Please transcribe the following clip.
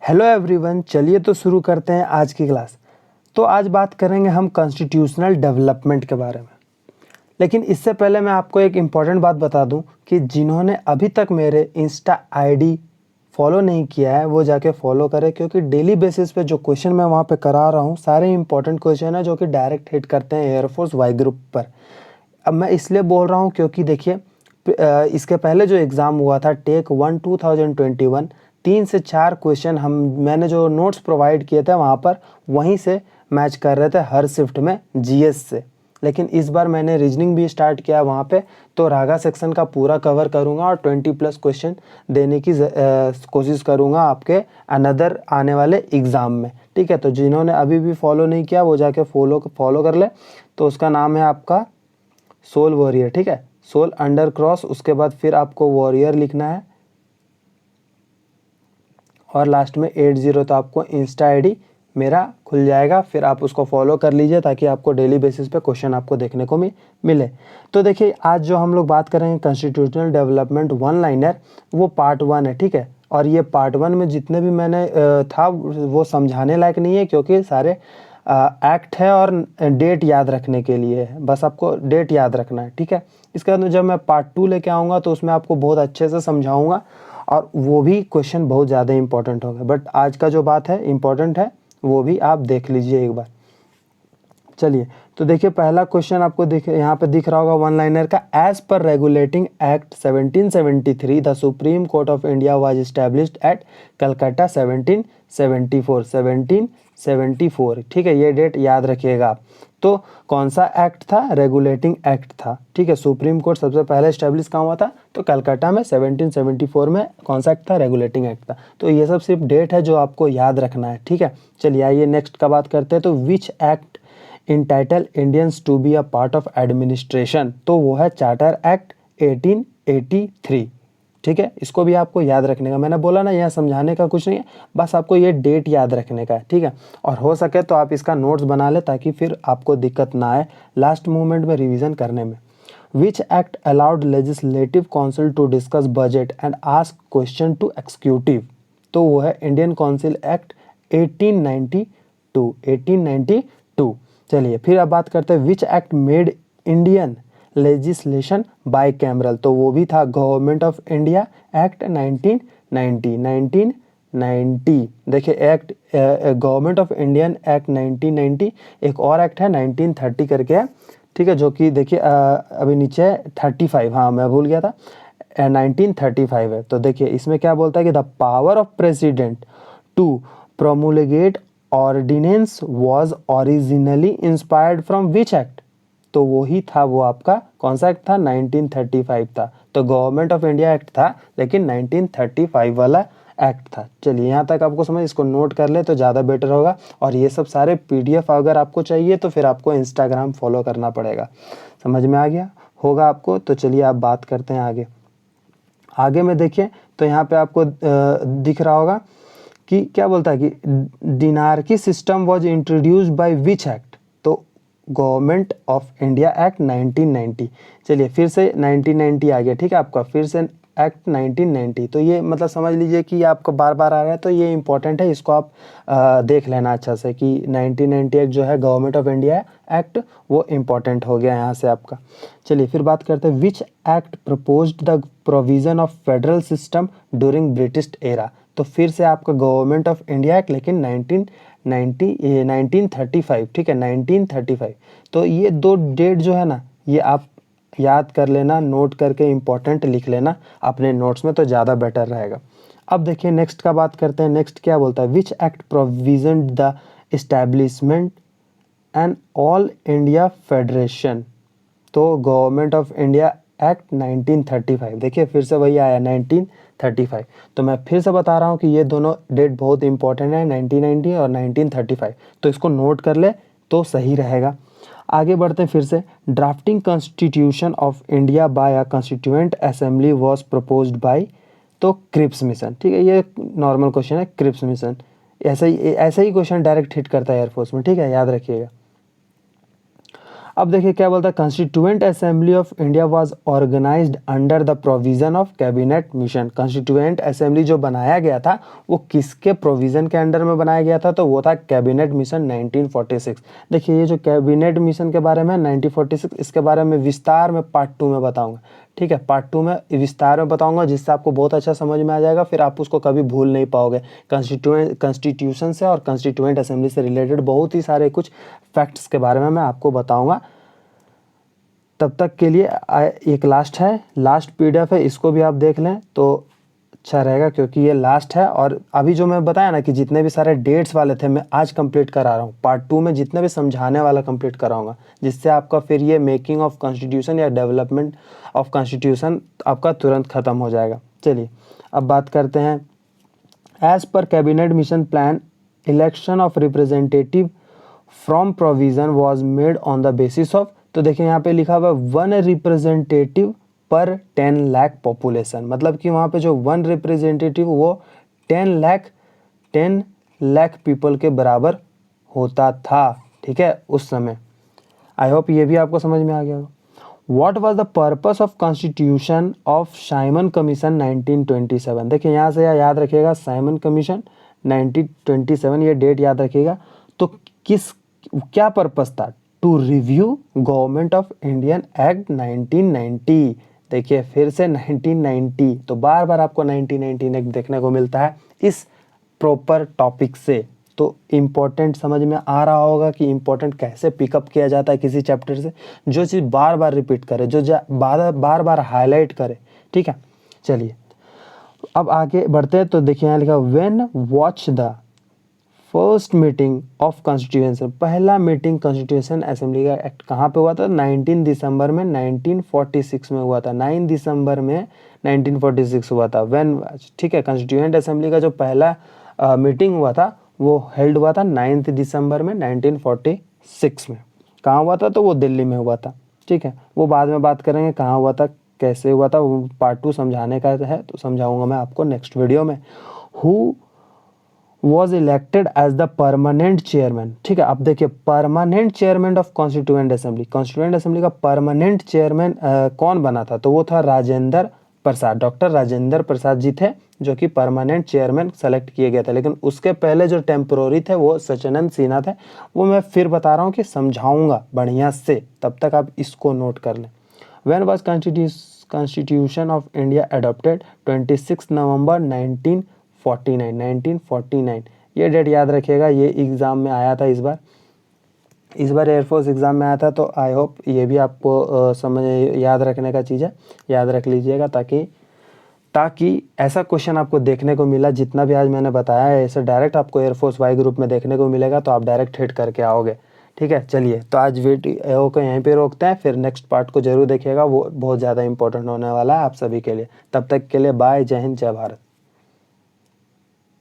Hello everyone, चलिए तो शुरू करते हैं आज की क्लास। तो आज बात करेंगे हम कॉन्स्टिट्यूशनल डेवलपमेंट के बारे में। लेकिन इससे पहले मैं आपको एक इम्पॉर्टेंट बात बता दूं कि जिन्होंने अभी तक मेरे इंस्टा आईडी फॉलो नहीं किया है वो जाके फॉलो करें, क्योंकि डेली बेसिस पे जो क्वेश्चन मैं वहाँ पे करा रहा हूँ सारे इंपॉर्टेंट क्वेश्चन है जो कि डायरेक्ट हिट करते हैं एयरफोर्स वाई ग्रुप पर। अब मैं इसलिए बोल रहा हूँ क्योंकि देखिए इसके पहले जो एग्ज़ाम हुआ था टेक 1 2021, 3 से 4 क्वेश्चन मैंने जो नोट्स प्रोवाइड किए थे वहाँ पर वहीं से मैच कर रहे थे हर शिफ्ट में जीएस से। लेकिन इस बार मैंने रीजनिंग भी स्टार्ट किया वहाँ पे, तो रागा सेक्शन का पूरा कवर करूँगा और 20+ क्वेश्चन देने की कोशिश करूँगा आपके अनदर आने वाले एग्ज़ाम में। ठीक है, तो जिन्होंने अभी भी फॉलो नहीं किया वो जाके फॉलो कर ले। तो उसका नाम है आपका सोल वॉरियर। ठीक है, सोल अंडर क्रॉस, उसके बाद फिर आपको वॉरियर लिखना है और लास्ट में 80। तो आपको इंस्टा आईडी मेरा खुल जाएगा, फिर आप उसको फॉलो कर लीजिए ताकि आपको डेली बेसिस पे क्वेश्चन आपको देखने को मिले। तो देखिए आज जो हम लोग बात करेंगे कॉन्स्टिट्यूशनल डेवलपमेंट वन लाइनर, वो पार्ट 1 है। ठीक है, और ये पार्ट 1 में जितने भी मैंने था वो समझाने लायक नहीं है, क्योंकि सारे एक्ट है और डेट याद रखने के लिए है, बस आपको डेट याद रखना है। ठीक है, इसके बाद जब मैं पार्ट 2 लेके आऊँगा तो उसमें आपको बहुत अच्छे से समझाऊंगा और वो भी क्वेश्चन बहुत ज़्यादा इंपॉर्टेंट होगा। बट आज का जो बात है इंपॉर्टेंट है, वो भी आप देख लीजिए एक बार। चलिए, तो देखिए पहला क्वेश्चन आपको यहाँ पे दिख रहा होगा वन लाइनर का। एज पर regulating act 1773 the supreme court of India was established at Calcutta 1774। ठीक है, ये डेट याद रखिएगा आप। तो कौन सा एक्ट था? रेगुलेटिंग एक्ट था। ठीक है, सुप्रीम कोर्ट सबसे पहले एस्टैब्लिश कहाँ हुआ था? तो कलकत्ता में 1774 में कौन सा एक्ट था? रेगुलेटिंग एक्ट था। तो ये सब सिर्फ डेट है जो आपको याद रखना है। ठीक है, चलिए आइए नेक्स्ट का बात करते हैं। तो which act entitle Indians to be a part of administration? तो वो है चार्टर एक्ट 1883। ठीक है, इसको भी आपको याद रखने का, मैंने बोला ना यहाँ समझाने का कुछ नहीं है, बस आपको ये डेट याद रखने का है। ठीक है, और हो सके तो आप इसका नोट्स बना ले ताकि फिर आपको दिक्कत ना आए लास्ट मोमेंट में रिवीजन करने में। Which act allowed legislative council to discuss budget and ask question to executive? तो वो है इंडियन काउंसिल एक्ट 1892। चलिए फिर अब बात करते हैं which act made Indian legislation bicameral? तो वो भी था गवर्नमेंट ऑफ इंडिया एक्ट 1990। देखिए act government of Indian act 1990, एक और एक्ट है 1930 करके है। ठीक है, जो कि देखिए अभी नीचे 35, हाँ मैं भूल गया था, 1935 है। तो देखिए इसमें क्या बोलता है कि the power of president to promulgate ordinance was originally inspired from which act? तो वही था, वो आपका कौन सा एक्ट था? 1935 था। तो गवर्नमेंट ऑफ इंडिया एक्ट था लेकिन 1935 वाला एक्ट था। चलिए यहाँ तक आपको समझ, इसको नोट कर ले तो ज़्यादा बेटर होगा। और ये सब सारे पीडीएफ अगर आपको चाहिए तो फिर आपको इंस्टाग्राम फॉलो करना पड़ेगा। समझ में आ गया होगा आपको? तो चलिए आप बात करते हैं आगे में। देखिए तो यहाँ पे आपको दिख रहा होगा कि क्या बोलता है कि dyarchy system was introduced by which act? तो गवर्नमेंट ऑफ इंडिया एक्ट 1990। चलिए फिर से 1990 आ गया। ठीक है, आपका फिर से एक्ट 1990। तो ये मतलब समझ लीजिए कि आपको बार बार आ रहा है, तो ये इंपॉर्टेंट है, इसको आप देख लेना अच्छा से कि 1990 एक्ट जो है गवर्नमेंट ऑफ इंडिया एक्ट, वो इम्पॉर्टेंट हो गया यहाँ से आपका। चलिए फिर बात करते हैं which act proposed the provision of federal system during British era? तो फिर से आपका गवर्नमेंट ऑफ इंडिया एक्ट लेकिन 1935। ठीक है, 1935। तो ये दो डेट जो है ना, ये आप याद कर लेना, नोट करके इंपॉर्टेंट लिख लेना अपने नोट्स में, तो ज़्यादा बेटर रहेगा। अब देखिए नेक्स्ट का बात करते हैं। नेक्स्ट क्या बोलता है? Which act provision the establishment and all India federation? तो गवर्नमेंट ऑफ इंडिया एक्ट 1935। देखिए फिर से वही आया 1935। तो मैं फिर से बता रहा हूँ कि ये दोनों डेट बहुत इंपॉर्टेंट है, 1990 और 1935। तो इसको नोट कर ले तो सही रहेगा। आगे बढ़ते हैं फिर से। Drafting constitution of India by a constituent assembly was proposed by? तो क्रिप्स मिशन। ठीक है, ये नॉर्मल क्वेश्चन है, क्रिप्स मिशन। ऐसा ही क्वेश्चन डायरेक्ट हिट करता है एयरफोर्स में। ठीक है, याद रखिएगा। अब देखिए क्या बोलता है, constituent assembly of India was organised under the provision of cabinet mission. Constituent assembly जो बनाया गया था वो किसके प्रोविजन के अंडर में बनाया गया था, तो वो था कैबिनेट मिशन 1946। देखिए ये जो कैबिनेट मिशन के बारे में 1946, इसके बारे में विस्तार में पार्ट 2 में बताऊंगा। ठीक है, पार्ट 2 में विस्तार में बताऊंगा, जिससे आपको बहुत अच्छा समझ में आ जाएगा, फिर आप उसको कभी भूल नहीं पाओगे। कॉन्स्टिट्यूशन से और कॉन्स्टिट्यूएंट असेंबली से रिलेटेड बहुत ही सारे कुछ फैक्ट्स के बारे में मैं आपको बताऊंगा। तब तक के लिए एक लास्ट पीडीएफ है, इसको भी आप देख लें तो अच्छा रहेगा, क्योंकि ये लास्ट है। और अभी जो मैं बताया ना कि जितने भी सारे डेट्स वाले थे मैं आज कंप्लीट करा रहा हूँ। पार्ट 2 में जितने भी समझाने वाला कंप्लीट कराऊंगा, जिससे आपका फिर ये मेकिंग ऑफ कॉन्स्टिट्यूशन या डेवलपमेंट ऑफ कॉन्स्टिट्यूशन आपका तुरंत ख़त्म हो जाएगा। चलिए अब बात करते हैं। एज पर cabinet mission plan, election of representative from provision was made on the basis of, तो देखिए यहाँ पे लिखा हुआ 1 रिप्रेजेंटेटिव पर 10 लाख पॉपुलेशन, मतलब कि वहाँ पे जो 1 रिप्रेजेंटेटिव वो 10 लाख पीपल के बराबर होता था। ठीक है, उस समय। आई होप ये भी आपको समझ में आ गया होगा। What was the purpose of Constitution of Simon commission 1927? देखिए यहाँ से याद रखिएगा, साइमन कमीशन 1927, ये डेट याद रखिएगा। तो क्या पर्पस था? To review government of Indian act 1990। देखिए फिर से 1990, तो बार बार आपको 1919 एक्ट देखने को मिलता है इस प्रॉपर टॉपिक से। तो इम्पोर्टेंट समझ में आ रहा होगा कि इम्पोर्टेंट कैसे पिकअप किया जाता है किसी चैप्टर से, जो चीज़ बार बार रिपीट करे, जो बार बार हाईलाइट करे। ठीक है, चलिए अब आगे बढ़ते हैं। तो देखिए यहाँ लिखा, when watch the first meeting of constitution, पहला मीटिंग कॉन्स्टिट्यूशन असेंबली का एक्ट कहाँ पे हुआ था? 19 दिसंबर में 1946 में हुआ था। 9 दिसंबर में 1946 हुआ था व्हेन। ठीक है, कॉन्स्टिट्यूएंट असेंबली का जो पहला मीटिंग हुआ था वो हेल्ड हुआ था 9 दिसंबर में 1946 में। कहाँ हुआ था? तो वो दिल्ली में हुआ था। ठीक है, वो बाद में बात करेंगे कहाँ हुआ था, कैसे हुआ था, वो पार्ट 2 समझाने का है, तो समझाऊंगा मैं आपको नेक्स्ट वीडियो में। Who was elected as the permanent chairman. ठीक है, अब देखिए permanent chairman of constituent assembly, constituent assembly का परमानेंट चेयरमैन कौन बना था? तो वो था राजेंद्र प्रसाद, डॉक्टर राजेंद्र प्रसाद जी थे, जो कि परमानेंट चेयरमैन सेलेक्ट किए गए थे। लेकिन उसके पहले जो टेम्पोररी थे वो सच्चिदानंद सिन्हा थे। वो मैं फिर बता रहा हूँ कि समझाऊंगा बढ़िया से, तब तक आप इसको नोट कर लें। When was constitution of India adopted? 26 नवंबर 1949। ये डेट याद रखिएगा, ये एग्ज़ाम में आया था इस बार एयरफोर्स एग्ज़ाम में आया था। तो आई होप ये भी आपको समझ याद रखने का चीज़ है, याद रख लीजिएगा, ताकि ऐसा क्वेश्चन आपको देखने को मिला जितना भी आज मैंने बताया है, ऐसे डायरेक्ट आपको एयरफोर्स वाई ग्रुप में देखने को मिलेगा, तो आप डायरेक्ट हिट करके आओगे। ठीक है, चलिए तो आज वीडियो को यहीं पे रोकते हैं, फिर नेक्स्ट पार्ट को जरूर देखिएगा, वो बहुत ज़्यादा इंपॉर्टेंट होने वाला है आप सभी के लिए। तब तक के लिए बाय, जय हिंद, जय भारत।